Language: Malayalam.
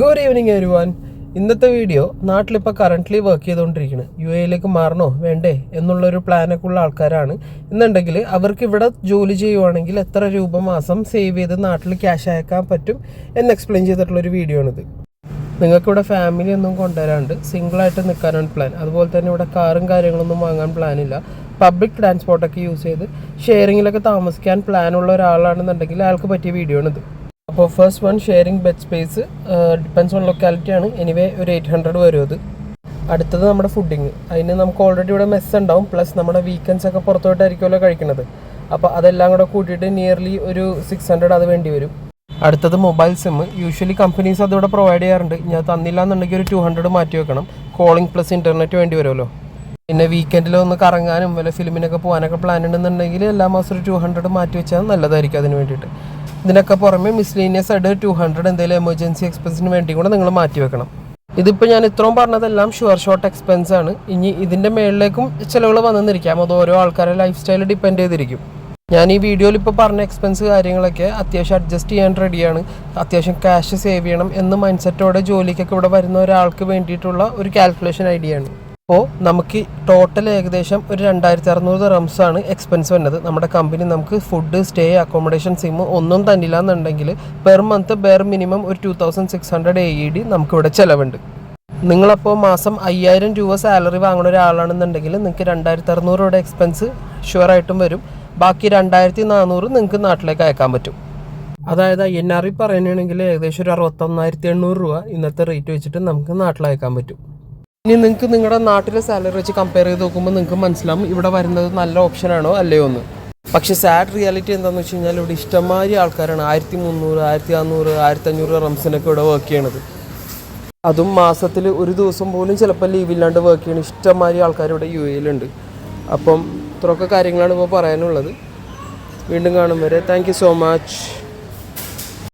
Good evening everyone. ഇന്നത്തെ വീഡിയോ നാട്ടിലിപ്പോൾ കറൻ്റ്ലി വർക്ക് ചെയ്തുകൊണ്ടിരിക്കുന്നത് യു എയിലേക്ക് മാറണോ വേണ്ടേ എന്നുള്ളൊരു പ്ലാനൊക്കെ ഉള്ള ആൾക്കാരാണ് എന്നുണ്ടെങ്കിൽ അവർക്ക് ഇവിടെ ജോലി ചെയ്യുവാണെങ്കിൽ എത്ര രൂപ മാസം സേവ് ചെയ്ത് നാട്ടിൽ ക്യാഷ് അയക്കാൻ പറ്റും എന്ന് എക്സ്പ്ലെയിൻ ചെയ്തിട്ടുള്ളൊരു വീഡിയോ ആണിത്. നിങ്ങൾക്കിവിടെ ഫാമിലി ഒന്നും കൊണ്ടുവരാണ്ട് സിംഗിളായിട്ട് നിൽക്കാനാണ് പ്ലാൻ. അതുപോലെ തന്നെ ഇവിടെ കാറും കാര്യങ്ങളൊന്നും വാങ്ങാൻ പ്ലാനില്ല. പബ്ലിക് ട്രാൻസ്പോർട്ടൊക്കെ യൂസ് ചെയ്ത് ഷെയറിങ്ങിലൊക്കെ താമസിക്കാൻ പ്ലാനുള്ള ഒരാളാണെന്നുണ്ടെങ്കിൽ അയാൾക്ക് പറ്റിയ വീഡിയോ ആണിത്. അപ്പോൾ first one sharing bed space depends on locality ആണ്. എനിവേ ഒരു 800 വരും അത്. അടുത്തത് നമ്മുടെ ഫുഡിങ്. അതിന് നമുക്ക് ഓൾറെഡി ഇവിടെ മെസ്സ് ഉണ്ടാവും, പ്ലസ് നമ്മുടെ വീക്കെൻഡ്സ് ഒക്കെ പുറത്തോട്ടായിരിക്കുമല്ലോ കഴിക്കുന്നത്. അപ്പോൾ അതെല്ലാം കൂടെ കൂട്ടിയിട്ട് നിയർലി ഒരു 600 അത് വേണ്ടി വരും. അടുത്തത് മൊബൈൽ സിം. യൂഷ്വലി കമ്പനീസ് അതിവിടെ പ്രൊവൈഡ് ചെയ്യാറുണ്ട്. ഞാൻ തന്നില്ല എന്നുണ്ടെങ്കിൽ ഒരു 200 മാറ്റി വെക്കണം. കോളിംഗ് പ്ലസ് ഇൻ്റർനെറ്റ് വേണ്ടി വരുമല്ലോ. പിന്നെ വീക്കെൻഡിൽ ഒന്ന് കറങ്ങാനും വല്ല ഫിലിമിനൊക്കെ പോകാനൊക്കെ പ്ലാൻ ഉണ്ടെന്നുണ്ടെങ്കിൽ എല്ലാ മാസം ഒരു 200 മാറ്റി വെച്ചാൽ നല്ലതായിരിക്കും അതിന് വേണ്ടിയിട്ട്. ഇതിനൊക്കെ പുറമെ മിസ്ലീനിയസ് ആയിട്ട് 200 എന്തെങ്കിലും എമർജൻസി എക്സ്പെൻസിന് വേണ്ടി കൂടെ നിങ്ങൾ മാറ്റി വെക്കണം. ഇതിപ്പോൾ ഞാൻ ഇത്രയും പറഞ്ഞതെല്ലാം ഷോർട്ട് എക്സ്പെൻസ് ആണ്. ഇനി ഇതിൻ്റെ മേളിലേക്കും ചിലവുകൾ വന്നെന്നിരിക്കാം. അത് ഓരോ ആൾക്കാരുടെ ലൈഫ് സ്റ്റൈൽ ഡിപ്പെൻഡ് ചെയ്തിരിക്കും. ഞാൻ ഈ വീഡിയോയിൽ ഇപ്പോൾ പറഞ്ഞ എക്സ്പെൻസ് കാര്യങ്ങളൊക്കെ അത്യാവശ്യം അഡ്ജസ്റ്റ് ചെയ്യാൻ റെഡിയാണ്. അത്യാവശ്യം ക്യാഷ് സേവ് ചെയ്യണം എന്ന മൈൻഡ് സെറ്റോടെ ജോലിക്കൊക്കെ ഇവിടെ വരുന്ന ഒരാൾക്ക് വേണ്ടിയിട്ടുള്ള ഒരു കാൽക്കുലേഷൻ ഐഡിയ ആണ്. അപ്പോൾ നമുക്ക് ടോട്ടൽ ഏകദേശം ഒരു 2600 ദിർഹംസാണ് എക്സ്പെൻസ് വരുന്നത്. നമ്മുടെ കമ്പനി നമുക്ക് ഫുഡ്, സ്റ്റേ, അക്കോമഡേഷൻ, സിം ഒന്നും തന്നില്ല എന്നുണ്ടെങ്കിൽ പെർ മന്ത് ബെയർ മിനിമം ഒരു 2600 AED നമുക്കിവിടെ ചിലവുണ്ട്. നിങ്ങളപ്പോൾ മാസം 5000 രൂപ സാലറി വാങ്ങുന്ന ഒരാളാണെന്നുണ്ടെങ്കിൽ നിങ്ങൾക്ക് 2600 രൂപയുടെ എക്സ്പെൻസ് ഷുവറായിട്ടും വരും. ബാക്കി 2400 നിങ്ങൾക്ക് നാട്ടിലേക്ക് അയക്കാൻ പറ്റും. അതായത് INR പറയുകയാണെങ്കിൽ ഏകദേശം ഒരു 61,800 രൂപ ഇന്നത്തെ റേറ്റ് വെച്ചിട്ട് നമുക്ക് നാട്ടിലയക്കാൻ പറ്റും. ഇനി നിങ്ങൾക്ക് നിങ്ങളുടെ നാട്ടിലെ സാലറി വെച്ച് കമ്പയർ ചെയ്ത് നോക്കുമ്പോൾ നിങ്ങൾക്ക് മനസ്സിലാവും ഇവിടെ വരുന്നത് നല്ല ഓപ്ഷനാണോ അല്ലയോ എന്ന്. പക്ഷേ സാഡ് റിയാലിറ്റി എന്താണെന്ന് വെച്ച് കഴിഞ്ഞാൽ ഇവിടെ ഇഷ്ടംമാതിരി ആൾക്കാരാണ് 1300, 1400, 1500 ദിർഹംസിനൊക്കെ ഇവിടെ വർക്ക് ചെയ്യണത്. അതും മാസത്തിൽ ഒരു ദിവസം പോലും ചിലപ്പോൾ ലീവില്ലാണ്ട് വർക്ക് ചെയ്യണ ഇഷ്ടംമാതിരി ആൾക്കാർ ഇവിടെ യു എയിലുണ്ട്. അപ്പം ഇത്രയൊക്കെ കാര്യങ്ങളാണ് ഇപ്പോൾ പറയാനുള്ളത്. വീണ്ടും കാണും വരെ താങ്ക് യു സോ മച്ച്.